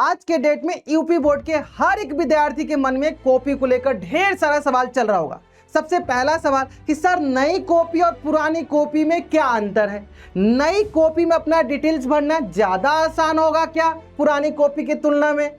आज के डेट में यूपी बोर्ड के हर एक विद्यार्थी के मन में कॉपी को लेकर ढेर सारा सवाल चल रहा होगा। सबसे पहला सवाल कि सर नई कॉपी और पुरानी कॉपी में क्या अंतर है? नई कॉपी में अपना डिटेल्स भरना ज़्यादा आसान होगा क्या पुरानी कॉपी की तुलना में?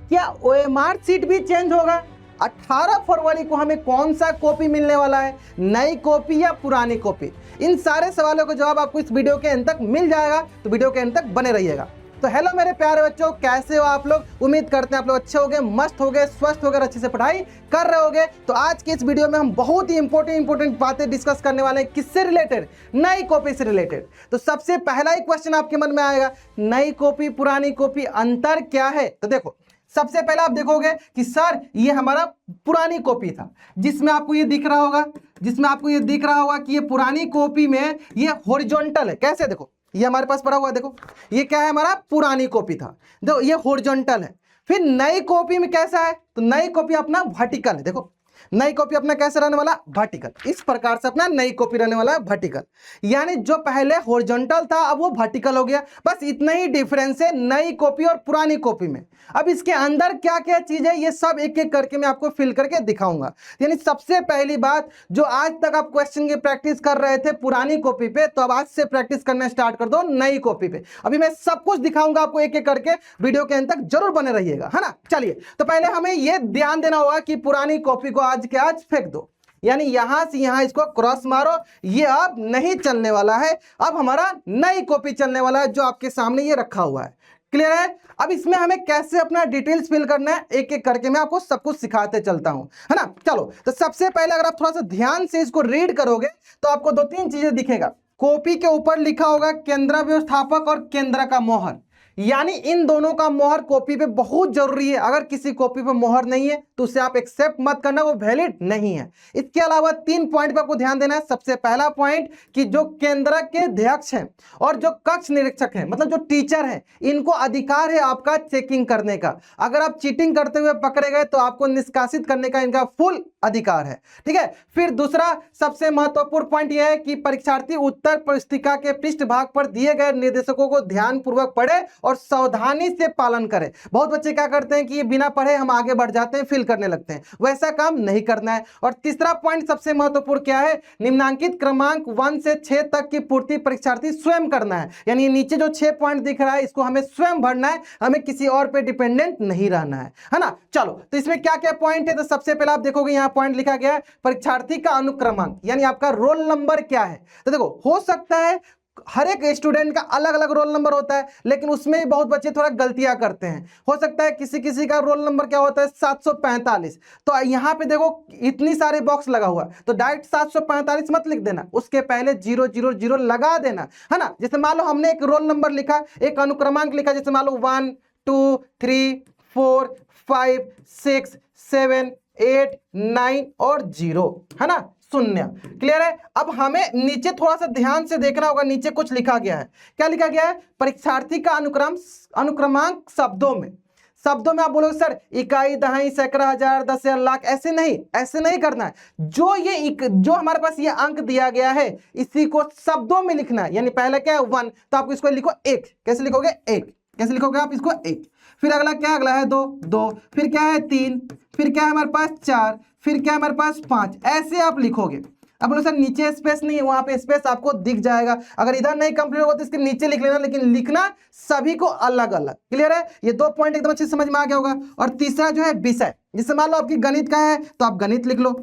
क्या ओएमआर शीट भी चेंज होगा? 18 फरवरी को हमें कौन सा कॉपी मिलने वाला है, नई कॉपी या पुरानी कॉपी? इन सारे सवालों का जवाब आपको इस वीडियो के अंत तक मिल जाएगा, तो वीडियो के अंत तक बने रहिएगा। तो हेलो मेरे प्यारे बच्चों, कैसे हो आप लोग? उम्मीद करते हैं आप लोग अच्छे होंगे, मस्त होंगे, स्वस्थ होकर अच्छे से पढ़ाई कर रहे होंगे। तो आज के इस वीडियो में हम बहुत ही इंपॉर्टेंट बातें डिस्कस करने वाले हैं। किससे रिलेटेड? नई कॉपी से रिलेटेड। तो सबसे पहला ही क्वेश्चन आपके मन में आएगा, नई कॉपी पुरानी कॉपी अंतर क्या है? तो देखो, सबसे पहले आप देखोगे कि सर ये हमारा पुरानी कॉपी था, जिसमें आपको ये दिख रहा होगा, कि ये पुरानी कॉपी में ये हॉरिजॉन्टल है। कैसे? देखो ये हमारे पास पड़ा हुआ है, देखो ये क्या है, हमारा पुरानी कॉपी था, देखो ये हॉरिजॉन्टल है। फिर नई कॉपी में कैसा है? तो नई कॉपी अपना वर्टिकल है। देखो नई कॉपी अपना कैसे रहने वाला? वर्टिकल। इस प्रकार से अपना नई कॉपी रहने वाला है वर्टिकल, यानी जो पहले हॉरिजॉन्टल था अब वो वर्टिकल हो गया। बस इतना ही डिफरेंस है नई कॉपी और पुरानी कॉपी में। अब इसके अंदर क्या क्या चीज है ये सब एक एक करके मैं आपको फिल करके दिखाऊंगा। यानी सबसे पहली बात, जो आज तक आप क्वेश्चन की प्रैक्टिस कर रहे थे पुरानी कॉपी पे, तो अब आज से प्रैक्टिस करना स्टार्ट कर दो नई कॉपी पे। अभी मैं सब कुछ दिखाऊंगा आपको एक एक करके, वीडियो के अंत तक जरूर बने रहिएगा, है ना। चलिए, तो पहले हमें यह ध्यान देना होगा कि पुरानी कॉपी को आज के आज फेंक दो, यानी यहां से यहां इसको क्रॉस मारो, ये अब नहीं चलने वाला है। अब हमारा नई कॉपी चलने वाला है, जो आपके सामने ये रखा हुआ है। क्लियर है? अब इसमें हमें कैसे अपना डिटेल्स फिल करना है एक एक करके मैं आपको सब कुछ सिखाते चलता हूं, है ना। चलो, तो सबसे पहले अगर आप थोड़ा सा ध्यान से इसको रीड करोगे तो आपको दो तीन चीजें दिखेगा। कॉपी के ऊपर लिखा होगा केंद्र व्यवस्थापक और केंद्र का मोहर, यानी इन दोनों का मोहर कॉपी पे बहुत जरूरी है। अगर किसी कॉपी पे मोहर नहीं है तो उसे आप एक्सेप्ट मत करना, वो वैलिड नहीं है। इसके अलावा 3 पॉइंट पे आपको ध्यान देना है। सबसे पहला पॉइंट कि जो केंद्र के अध्यक्ष हैं और जो कक्ष निरीक्षक हैं, मतलब जो टीचर हैं, इनको अधिकार है आपका चेकिंग करने का। अगर आप चीटिंग करते हुए पकड़े गए तो आपको निष्कासित करने का इनका फुल अधिकार है, ठीक है। फिर दूसरा सबसे महत्वपूर्ण पॉइंट यह है कि परीक्षार्थी उत्तर पुस्तिका के पृष्ठभाग पर दिए गए निर्देशकों को ध्यानपूर्वक पढ़े और सावधानी से पालन करें। बहुत बच्चे क्या करते हैं कि ये बिना पढ़े हम आगे बढ़ जाते हैं, फिल करने लगते हैं, वैसा काम नहीं करना है। और तीसरा पॉइंट सबसे महत्वपूर्ण क्या है? निम्नांकित क्रमांक 1 से 6 तक की पूर्ति परीक्षार्थी स्वयं करना है। यानी नीचे जो 6 पॉइंट दिख रहा है इसको हमें स्वयं भरना है, हमें किसी और पे डिपेंडेंट नहीं रहना है ना। चलो, तो इसमें क्या क्या पॉइंट है? तो सबसे पहले आप देखोगे यहाँ पॉइंट लिखा गया है परीक्षार्थी का अनुक्रमांक, यानी आपका रोल नंबर क्या है। तो देखो, हो सकता है हर एक स्टूडेंट का अलग अलग रोल नंबर होता है, लेकिन उसमें बहुत बच्चे थोड़ा गलतियां करते हैं। हो सकता है किसी किसी का रोल नंबर क्या होता है 745, तो यहाँ पे देखो इतनी सारे बॉक्स लगा हुआ है, तो डायरेक्ट 745 मत लिख देना, उसके पहले 000 लगा देना, है ना। जैसे मान लो हमने एक रोल नंबर लिखा, एक अनुक्रमांक लिखा, जैसे मान लो 1 2 3 4 5 6 7 8 9 और 0, है ना, 0। क्लियर है? अब हमें नीचे थोड़ा सा ध्यान से देखना होगा, नीचे कुछ लिखा गया है। क्या लिखा गया है? परीक्षार्थी का अनुक्रमांक शब्दों में आप बोलोगे सर इकाई, दहाई, सैकड़ा, हजार, 10,000, लाख, ऐसे नहीं करना है। जो हमारे पास ये अंक दिया गया है इसी को शब्दों में लिखना है। यानी पहला क्या है 1, तो आप इसको लिखो 1। कैसे लिखोगे? 1। कैसे लिखोगे आप इसको? 1। फिर अगला क्या? अगला है 2, फिर क्या है 3, फिर क्या है हमारे पास 4, फिर क्या है हमारे पास 5। ऐसे आप लिखोगे। अब बोलो सर नीचे स्पेस नहीं है, वहां पे स्पेस आपको दिख जाएगा। अगर इधर नहीं कंप्लीट होगा तो इसके नीचे लिख लेना, लेकिन लिखना सभी को अलग अलग। क्लियर है? ये 2 पॉइंट एकदम अच्छे से समझ में आ गया होगा। और तीसरा जो है विषय, जैसे मान लो आपकी गणित का है तो आप गणित लिख लो।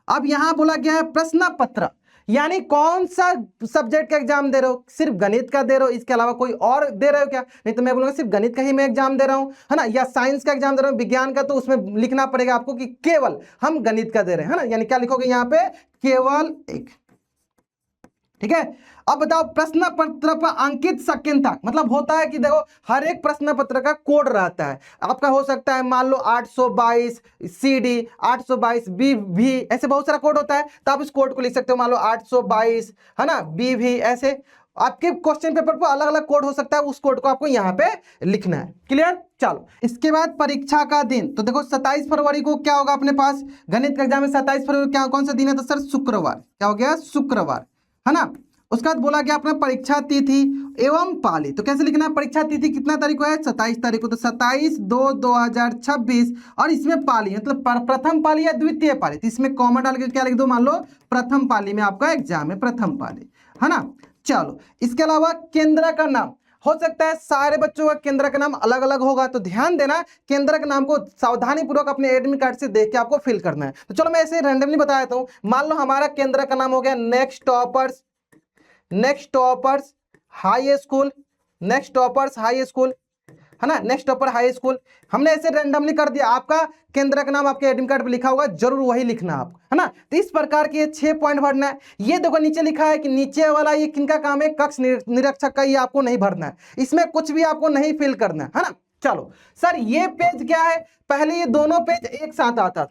अब यहां बोला गया है प्रश्न पत्र, यानी कौन सा सब्जेक्ट का एग्जाम दे रहे हो? सिर्फ गणित का दे रहे हो, इसके अलावा कोई और दे रहे हो क्या? नहीं तो मैं बोलूंगा सिर्फ गणित का ही मैं एग्जाम दे रहा हूं, है ना। या साइंस का एग्जाम दे रहा हूं, विज्ञान का, तो उसमें लिखना पड़ेगा आपको कि केवल हम गणित का दे रहे हैं, है ना। यानी क्या लिखोगे यहाँ पे? केवल 1। ठीक है। अब बताओ प्रश्न पत्र पर अंकित संख्यांक, मतलब होता है कि देखो हर एक प्रश्न पत्र का कोड रहता है। आपका हो सकता है मान लो 822 CD, 822 BV, ऐसे बहुत सारा कोड होता है, तो आप इस कोड को लिख सकते हो। मान लो 822, है ना, BV, ऐसे आपके क्वेश्चन पेपर पर अलग अलग कोड हो सकता है, उस कोड को आपको यहाँ पे लिखना है। क्लियर? चलो, इसके बाद परीक्षा का दिन, तो देखो 27 फरवरी को क्या होगा अपने पास? गणित का एग्जाम है 27 फरवरी, क्या कौन सा दिन है? तो सर शुक्रवार। क्या हो गया? शुक्रवार, है ना। उसके बाद बोला गया अपना परीक्षा तिथि एवं पाली, तो कैसे लिखना है? परीक्षा तिथि कितना तारीख को है? 27 तारीख को, तो 27/2/2026। और इसमें पाली मतलब प्रथम पाली या द्वितीय पाली, तो इसमें कॉमा डाल के क्या लिख दो? मान लो प्रथम पाली में आपका एग्जाम है, प्रथम पाली, है ना। चलो, इसके अलावा केंद्र का नाम हो सकता है सारे बच्चों का केंद्र का नाम अलग अलग होगा, तो ध्यान देना केंद्र के नाम को सावधानी पूर्वक अपने एडमिट कार्ड से देख के आपको फिल करना है। तो चलो मैं ऐसे रैंडमली बता देता हूं। मान लो हमारा केंद्र का नाम हो गया next toppers high school, next toppers high school, है ना, नेक्स्ट टॉपर हाई स्कूल। हमने ऐसे रैंडमली कर दिया, आपका केंद्र का नाम आपके एडमिट कार्ड पे लिखा होगा, जरूर वही लिखना आप, है ना। तो इस प्रकार के 6 पॉइंट भरना है। ये देखो नीचे लिखा है कि नीचे वाला ये किनका काम है? कक्ष निरीक्षक का, ये आपको नहीं भरना है, इसमें कुछ भी आपको नहीं फिल करना है ना। चलो सर, ये पेज क्या है? पहले ये दोनों पेज एक साथ आता था,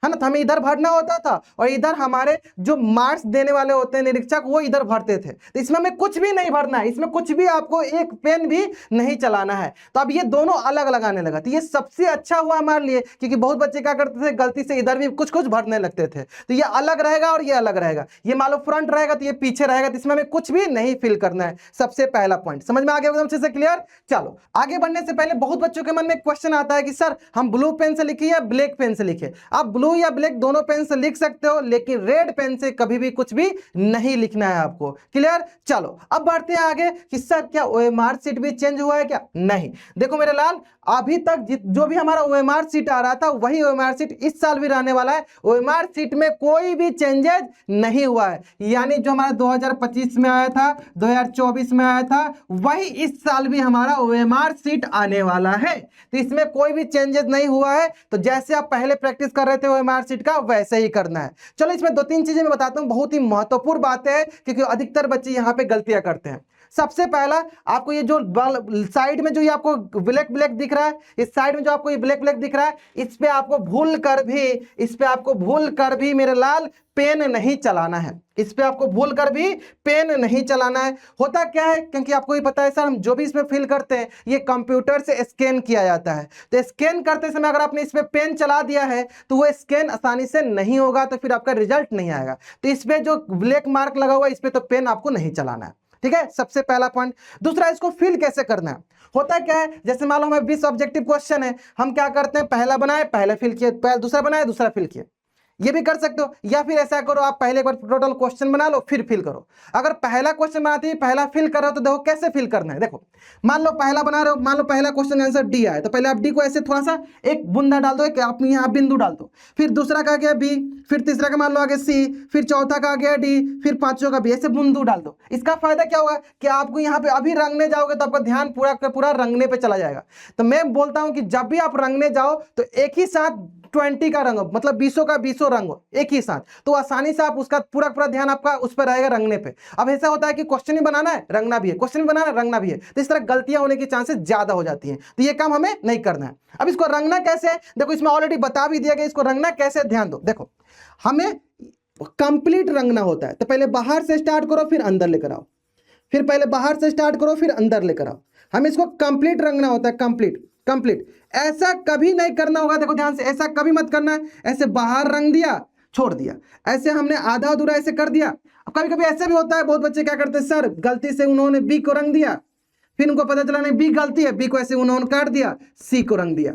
है ना, तो हमें इधर भरना होता था और इधर हमारे जो मार्क्स देने वाले होते हैं निरीक्षक, वो इधर भरते थे। तो इसमें हमें कुछ भी नहीं भरना है, इसमें कुछ भी आपको एक पेन भी नहीं चलाना है। तो अब ये दोनों अलग लगाने लगा, तो ये सबसे अच्छा हुआ हमारे लिए, क्योंकि बहुत बच्चे क्या करते थे, गलती से इधर भी कुछ कुछ भरने लगते थे। तो ये अलग रहेगा और ये अलग रहेगा, ये मान लो फ्रंट रहेगा तो ये पीछे रहेगा, तो इसमें हमें कुछ भी नहीं फिल करना है। सबसे पहला पॉइंट समझ में आ गया? अच्छे से क्लियर। चलो आगे बढ़ने से पहले बहुत बच्चों के मन में क्वेश्चन आता है कि सर हम ब्लू पेन से लिखिए या ब्लैक पेन से लिखे। आप ब्लू या ब्लैक दोनों पेन से लिख सकते हो, लेकिन रेड पेन से कभी भी कुछ भी नहीं लिखना है आपको। क्लियर। चलो अब बढ़ते हैं आगे कि सर क्या ओएमआर सीट भी चेंज हुआ है क्या? नहीं। देखो मेरे लाल, अभी तक जो भी हमारा ओएमआर सीट आ रहा था वही ओएमआर सीट इस साल भी रहने वाला है। ओएमआर सीट में कोई भी चेंजेस नहीं हुआ है, यानी जो हमारा 2025 में आया था, 2024 में आया था, वही इस साल भी हमारा ओएमआर सीट आने वाला है। तो इसमें कोई भी चेंजेस नहीं हुआ है। तो जैसे आप पहले प्रैक्टिस कर रहे थे ओएमआर सीट का, वैसे ही करना है। चलो इसमें 2-3 चीजें मैं बताता हूं, बहुत ही महत्वपूर्ण बातें हैं, क्योंकि अधिकतर बच्चे यहां पे गलतियां करते हैं। सबसे पहला, आपको ये जो साइड में जो ये आपको ब्लैक ब्लैक दिख रहा है, इस साइड में जो आपको ये ब्लैक ब्लैक दिख रहा है, इस पे आपको भूल कर भी मेरे लाल पेन नहीं चलाना है। इस पे आपको भूल कर भी पेन नहीं चलाना है। होता क्या है, क्योंकि आपको ये पता है सर, हम जो भी इसमें फिल करते हैं ये कंप्यूटर से स्कैन किया जाता है। तो स्कैन करते समय अगर आपने इस पे पेन चला दिया है तो वो स्कैन आसानी से नहीं होगा, तो फिर आपका रिजल्ट नहीं आएगा। तो इस पे जो ब्लैक मार्क लगा हुआ है, इस पे तो पेन आपको नहीं चलाना है। ठीक है, सबसे पहला पॉइंट। दूसरा, इसको फिल कैसे करना है। होता क्या है, जैसे मान लो हमें 20 ऑब्जेक्टिव क्वेश्चन है, हम क्या करते हैं, पहला बनाए पहले फिल किए, दूसरा बनाए दूसरा फिल किए। ये भी कर सकते हो, या फिर ऐसा करो, आप पहले एक बार टोटल क्वेश्चन बना लो फिर फिल करो। अगर पहला क्वेश्चन बनाते ही पहला फिल कर रहे हो तो देखो कैसे फिल करना है। देखो मान लो पहला बना रहे हो, मान लो पहला क्वेश्चन आंसर डी आए, तो पहले आप डी को ऐसे थोड़ा सा एक बूंदा डाल दो, आप यहाँ बिंदु डाल दो, फिर दूसरा का आ गया बी, फिर तीसरा का मान लो आगे सी, फिर चौथा का आ गया डी, फिर पांचों का बी, ऐसे बिंदु डाल दो। इसका फायदा क्या होगा कि आपको यहाँ पे अभी रंगने जाओगे तो आपका ध्यान पूरा का पूरा रंगने पे चला जाएगा। तो मैं बोलता हूं कि जब भी आप रंगने जाओ तो एक ही साथ 20 का रंग, मतलब 20 का 20 रंग एक ही साथ, तो आसानी से आप उसका पूरा पूरा ध्यान आपका उस पर रहेगा, रंगने पे। अब ऐसा होता है कि क्वेश्चन ही बनाना है, रंगना भी है, क्वेश्चन भी बनाना है, रंगना भी है, तो इस तरह गलतियां होने की चांसेस ज्यादा हो जाती हैं। तो ये काम हमें नहीं करना है। अब इसको रंगना कैसे है, देखो इसमें ऑलरेडी बता भी दिया गया, इसको रंगना कैसे ध्यान दो। देखो हमें कंप्लीट रंगना होता है, तो पहले बाहर से स्टार्ट करो फिर अंदर लेकर आओ, फिर पहले बाहर से स्टार्ट करो फिर अंदर लेकर आओ। हमें इसको कंप्लीट रंगना होता है, कंप्लीट। ऐसा कभी नहीं करना होगा, देखो ध्यान से, ऐसा कभी मत करना है ऐसे बाहर रंग दिया छोड़ दिया, ऐसे हमने आधा अधूरा ऐसे कर दिया। अब कभी कभी ऐसे भी होता है, बहुत बच्चे क्या करते हैं, सर गलती से उन्होंने बी को रंग दिया, फिर उनको पता चला नहीं बी गलती है, बी को ऐसे उन्होंने काट दिया, सी को रंग दिया।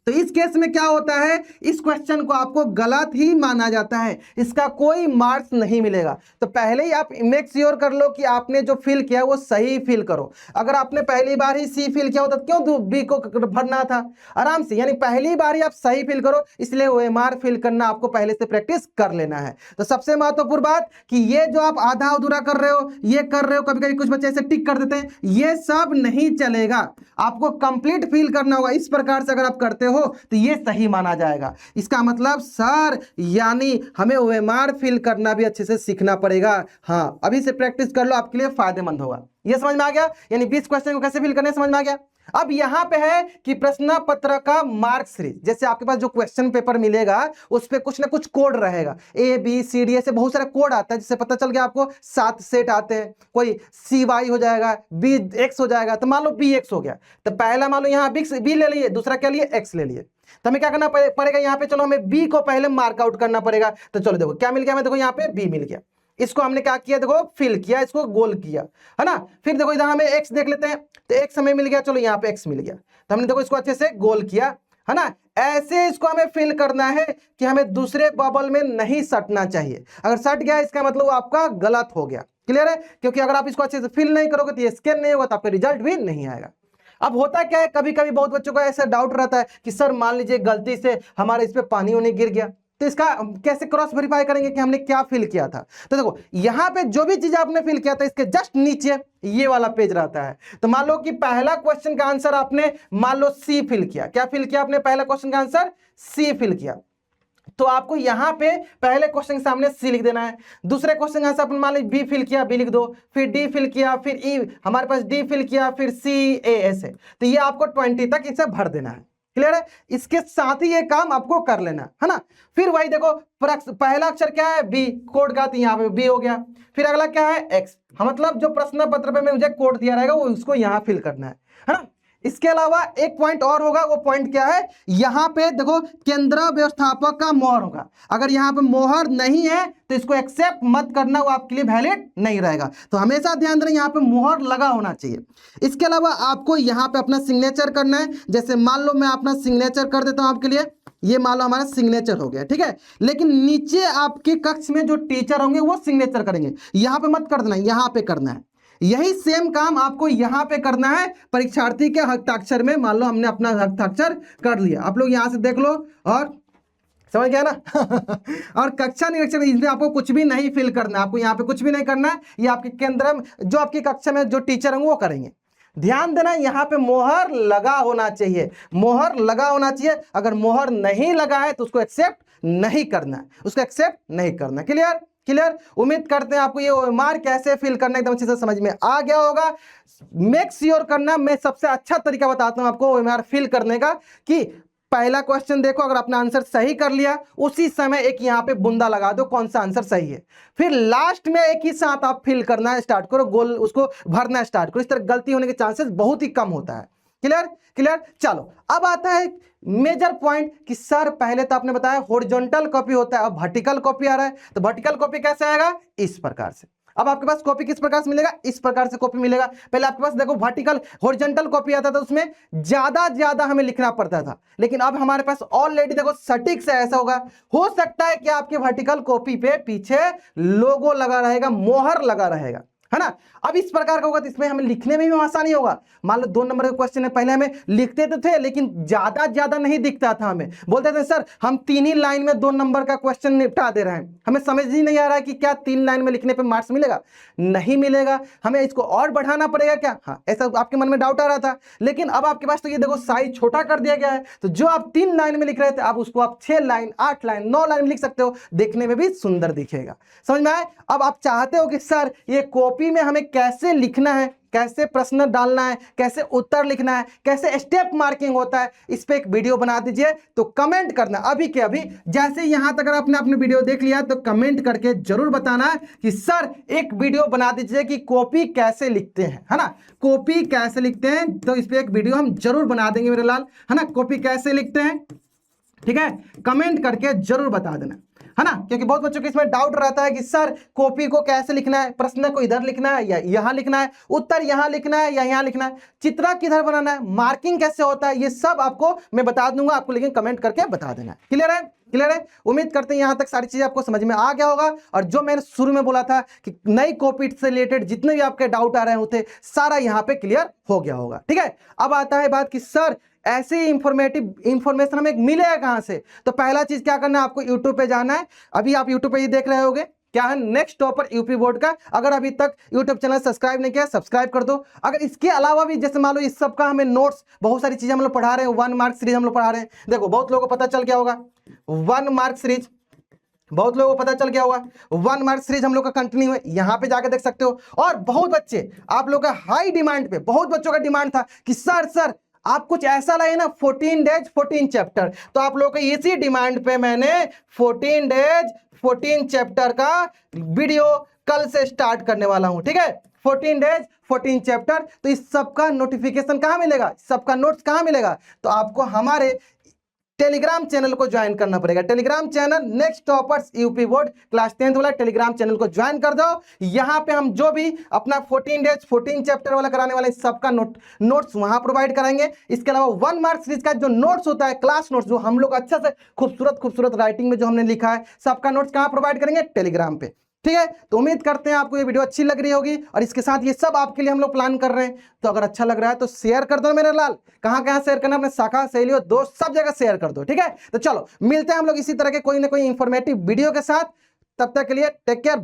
तो इस केस में क्या होता है, इस क्वेश्चन को आपको गलत ही माना जाता है, इसका कोई मार्क्स नहीं मिलेगा। तो पहले ही आप मेक श्योर कर लो कि आपने जो फिल किया वो सही फिल करो। अगर आपने पहली बार ही सी फिल किया होता तो क्यों बी को भरना था, आराम से, यानी पहली बार ही आप सही फिल करो, इसलिए ओएमआर फिल करना आपको पहले से प्रैक्टिस कर लेना है। तो सबसे महत्वपूर्ण बात कि ये जो आप आधा अधूरा कर रहे हो, ये कर रहे हो, कभी कभी कुछ बच्चे ऐसे टिक कर देते हैं, ये सब नहीं चलेगा, आपको कंप्लीट फिल करना होगा। इस प्रकार से अगर आप करते हो तो ये सही माना जाएगा। इसका मतलब सर यानी हमें ओएमआर फिल करना भी अच्छे से सीखना पड़ेगा। हाँ, अभी से प्रैक्टिस कर लो, आपके लिए फायदेमंद होगा। ये समझ में आ गया, यानी 20 क्वेश्चन को कैसे फिल करने समझ में आ गया। अब यहां पे है कि प्रश्न पत्र का मार्क सीरीज, जैसे आपके पास जो क्वेश्चन पेपर मिलेगा उस पे कुछ ना कुछ कोड रहेगा, ए बी सी डी ऐसे बहुत सारा कोड आता है, जिससे पता चल गया आपको 7 सेट आते हैं, कोई सी वाई हो जाएगा, बी एक्स हो जाएगा, तो मान लो बी एक्स हो गया, तो पहला मान लो यहाँ बी ले लिए, दूसरा क्या लिए, एक्स ले लिए, तो हमें क्या करना पड़ेगा यहाँ पे, चलो हमें बी को पहले मार्क आउट करना पड़ेगा। तो चलो देखो क्या मिल गया हमें, देखो यहाँ पे बी मिल गया, इसको हमने क्या किया, देखो फिल किया, इसको गोल किया, है ना। फिर देखो इधर हमें एक्स देख लेते हैं, तो एक्स हमें मिल गया, चलो यहाँ पे एक्स मिल गया, तो हमने देखो इसको अच्छे से गोल किया, है ना। ऐसे इसको हमें फिल करना है कि हमें दूसरे बबल में नहीं सटना चाहिए। अगर सट गया इसका मतलब आपका गलत हो गया। क्लियर है, क्योंकि अगर आप इसको अच्छे से फिल नहीं करोगे तो ये स्कैन नहीं होगा, तो आपका रिजल्ट भी नहीं आएगा। अब होता क्या है, कभी कभी बहुत बच्चों को ऐसा डाउट रहता है कि सर मान लीजिए गलती से हमारे इस पे पानी होने गिर गया, तो इसका कैसे क्रॉस वेरीफाई करेंगे कि हमने क्या फिल किया था। तो देखो यहाँ पे जो भी चीज आपने फिल किया था इसके जस्ट नीचे ये वाला पेज रहता है। तो मान लो कि पहला क्वेश्चन का आंसर आपने मान लो सी फिल किया, क्या फिल किया आपने, पहला क्वेश्चन का आंसर सी फिल किया, तो आपको यहां पे पहले क्वेश्चन के सामने सी लिख देना है। दूसरे क्वेश्चन का आंसर अपन मान लीजिए बी फिल किया, बी लिख दो, फिर डी फिल किया, फिर ई, हमारे पास डी फिल किया, फिर सी ए एस है, तो ये आपको 20 तक इसे भर देना है। क्लियर है, इसके साथ ही ये काम आपको कर लेना है ना। फिर वही देखो पहला अक्षर क्या है, बी, कोड का, तो यहाँ पे बी हो गया। फिर अगला क्या है, एक्स, मतलब जो प्रश्न पत्र पे मुझे कोड दिया रहेगा वो उसको यहाँ फिल करना है ना। इसके अलावा एक पॉइंट और होगा, वो पॉइंट क्या है, यहां पे देखो केंद्र व्यवस्थापक का मोहर होगा। अगर यहां पे मोहर नहीं है तो इसको एक्सेप्ट मत करना, वो आपके लिए वैलिड नहीं रहेगा। तो हमेशा ध्यान देना यहां पे मोहर लगा होना चाहिए। इसके अलावा आपको यहां पे अपना सिग्नेचर करना है। जैसे मान लो मैं अपना सिग्नेचर कर देता हूं आपके लिए, ये मान लो हमारा सिग्नेचर हो गया, ठीक है। लेकिन नीचे आपके कक्ष में जो टीचर होंगे वो सिग्नेचर करेंगे, यहां पे मत कर देना, यहां पे करना है। यही सेम काम आपको यहां पे करना है परीक्षार्थी के हस्ताक्षर में। मान लो हमने अपना हस्ताक्षर कर लिया, आप लोग यहां से देख लो और समझ गया ना। और कक्षा निरीक्षण इसमें आपको कुछ भी नहीं फिल करना, आपको यहाँ पे कुछ भी नहीं करना है, ये आपके केंद्र में जो आपकी कक्षा में जो टीचर होंगे वो करेंगे। ध्यान देना यहाँ पे मोहर लगा होना चाहिए, मोहर लगा होना चाहिए। अगर मोहर नहीं लगा है तो उसको एक्सेप्ट नहीं करना है, उसको एक्सेप्ट नहीं करना। क्लियर क्लियर, उम्मीद करते हैं आपको ये ओएमआर कैसे फिल करना एकदम अच्छे से समझ में आ गया होगा। मेक श्योर करना, मैं सबसे अच्छा तरीका बताता हूं आपको ओएमआर फिल करने का, कि पहला क्वेश्चन देखो, अगर आपने आंसर सही कर लिया उसी समय एक यहाँ पे बुंदा लगा दो कौन सा आंसर सही है। फिर लास्ट में एक ही साथ आप फिल करना स्टार्ट करो, गोल उसको भरना स्टार्ट करो। इस तरह गलती होने के चांसेस बहुत ही कम होता है। क्लियर क्लियर, चलो अब आता है मेजर पॉइंट कि सर पहले तो आपने बताया हॉरिजॉन्टल कॉपी होता है, अब वर्टिकल कॉपी आ रहा है, तो वर्टिकल कॉपी कैसे आएगा, इस प्रकार से। अब आपके पास कॉपी किस प्रकार से मिलेगा, इस प्रकार से कॉपी मिलेगा। पहले आपके पास देखो वर्टिकल हॉरिजॉन्टल कॉपी आता था, उसमें ज्यादा हमें लिखना पड़ता था, लेकिन अब हमारे पास ऑलरेडी देखो सटीक से ऐसा होगा। हो सकता है कि आपके वर्टिकल कॉपी पे पीछे लोगो लगा रहेगा, मोहर लगा रहेगा, है ना। अब इस प्रकार का होगा तो इसमें हमें लिखने में भी आसानी होगा। मान लो 2 नंबर का क्वेश्चन है, पहले हमें लिखते तो थे लेकिन ज्यादा नहीं दिखता था, हमें बोलते थे सर हम 3 ही लाइन में 2 नंबर का क्वेश्चन निपटा दे रहे हैं, हमें समझ ही नहीं आ रहा है कि क्या 3 लाइन में लिखने पे मार्क्स मिलेगा, नहीं मिलेगा, हमें इसको और बढ़ाना पड़ेगा क्या, हाँ ऐसा आपके मन में डाउट आ रहा था। लेकिन अब आपके पास तो ये देखो साइज छोटा कर दिया गया है, तो जो आप 3 लाइन में लिख रहे थे अब उसको आप 6 लाइन 8 लाइन 9 लाइन में लिख सकते हो, देखने में भी सुंदर दिखेगा। समझ में आए। अब आप चाहते हो कि सर ये कॉपी में हमें कैसे लिखना है, कैसे प्रश्न डालना है, कैसे उत्तर लिखना है, कैसे स्टेप मार्किंग होता है, इस पे एक वीडियो बना दीजिए। तो कमेंट करना अभी के अभी, जैसे यहां तक अगर आपने अपने वीडियो देख लिया तो कमेंट करके जरूर बताना कि सर एक वीडियो बना दीजिए कि कॉपी कैसे लिखते हैं, है ना, कॉपी कैसे लिखते हैं। तो इस पे एक वीडियो हम जरूर बना देंगे मेरे लाल, है ना, कॉपी कैसे लिखते हैं। ठीक है, कमेंट करके जरूर बता देना, है ना, क्योंकि बहुत बच्चों को इसमें डाउट रहता है कि सर कॉपी को कैसे लिखना है, प्रश्न को इधर लिखना है या यहाँ लिखना है, उत्तर यहाँ लिखना है या यहाँ लिखना है, चित्रा किधर बनाना है, मार्किंग कैसे होता है, ये सब आपको मैं बता दूंगा आपको, लेकिन कमेंट करके बता देना। क्लियर है क्लियर है, उम्मीद करते हैं यहाँ तक सारी चीजें आपको समझ में आ गया होगा। और जो मैंने शुरू में बोला था कि नई कॉपी से रिलेटेड जितने भी आपके डाउट आ रहे होते सारा यहाँ पे क्लियर हो गया होगा। ठीक है, अब आता है बात कि सर ऐसी इंफॉर्मेटिव इंफॉर्मेशन हमें मिलेगा कहां से। तो पहला चीज क्या करना है, आपको यूट्यूब पे जाना है। अभी आप यूट्यूब पे ही देख रहे होगे, क्या है, नेक्स्ट टॉपर यूपी बोर्ड का। अगर अभी तक यूट्यूब चैनल सब्सक्राइब नहीं किया सब्सक्राइब कर दो। अगर इसके अलावा भी जैसे मान लो इस सब का हमें नोट्स बहुत सारी चीजें हम लोग पढ़ा रहे हैं, 1 मार्क सीरीज हम लोग पढ़ा रहे हैं। देखो बहुत लोगों को पता चल गया होगा 1 मार्क सीरीज, बहुत लोगों को पता चल गया होगा 1 मार्क सीरीज हम लोग का कंटिन्यू है, यहां पे जाके देख सकते हो। और बहुत बच्चे आप लोग का हाई डिमांड पे, बहुत बच्चों का डिमांड था कि सर आप कुछ ऐसा लाए ना 14 डेज 14 चैप्टर, तो आप लोगों के इसी डिमांड पे मैंने 14 डेज 14 चैप्टर का वीडियो कल से स्टार्ट करने वाला हूं। ठीक है, 14 डेज 14 चैप्टर। तो इस सब का नोटिफिकेशन कहां मिलेगा, सबका नोट्स कहां मिलेगा, तो आपको हमारे टेलीग्राम चैनल को ज्वाइन करना पड़ेगा। Telegram channel next toppers UP board class 10th वाला टेलीग्राम चैनल को ज्वाइन कर दो। यहाँ पे हम जो भी अपना 14 डेज 14 चैप्टर वाला कराने वाले सबका नोट्स वहां प्रोवाइड कराएंगे। इसके अलावा 1 मार्क सीरीज का जो नोट्स होता है, क्लास नोट्स, जो हम लोग अच्छा से खूबसूरत राइटिंग में जो हमने लिखा है, सबका नोट्स कहाँ प्रोवाइड करेंगे? टेलीग्राम पे। ठीक है, तो उम्मीद करते हैं आपको ये वीडियो अच्छी लग रही होगी और इसके साथ ये सब आपके लिए हम लोग प्लान कर रहे हैं। तो अगर अच्छा लग रहा है तो शेयर कर दो मेरे लाल। कहां शेयर करना? अपने शाखा, सहेलियों, दोस्त, सब जगह शेयर कर दो। ठीक है, तो चलो मिलते हैं हम लोग इसी तरह के कोई ना कोई इंफॉर्मेटिव वीडियो के साथ। तब तक के लिए टेक केयर।